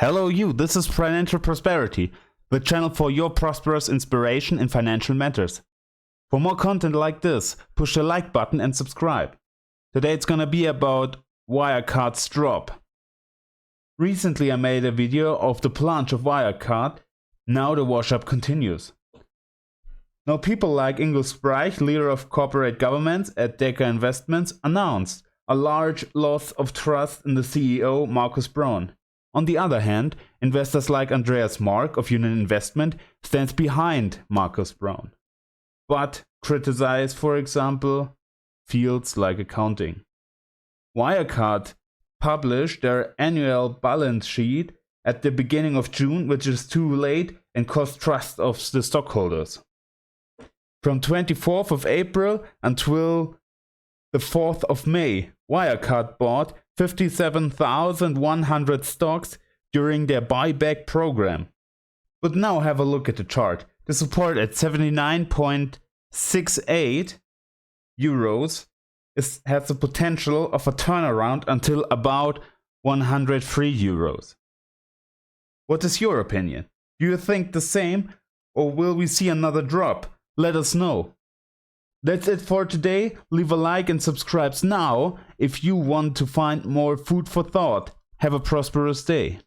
Hello you, this is Financial Prosperity, the channel for your prosperous inspiration in financial matters. For more content like this, push the like button and subscribe. Today it's gonna be about Wirecard's drop. Recently I made a video of the plunge of Wirecard, now the wash up continues. Now people like Ingo Spreich, leader of corporate governance at Decker Investments, announced a large loss of trust in the CEO Markus Braun. On the other hand, investors like Andreas Mark of Union Investment stands behind Markus Braun, but criticize, for example, fields like accounting. Wirecard published their annual balance sheet at the beginning of June, which is too late and cost trust of the stockholders. From 24th of April until the 4th of May, Wirecard bought 57,100 stocks during their buyback program. But now have a look at the chart. The support at 79.68 euros has the potential of a turnaround until about 103 euros. What is your opinion? Do you think the same, or will we see another drop? Let us know. That's it for today. Leave a like and subscribe now if you want to find more food for thought. Have a prosperous day.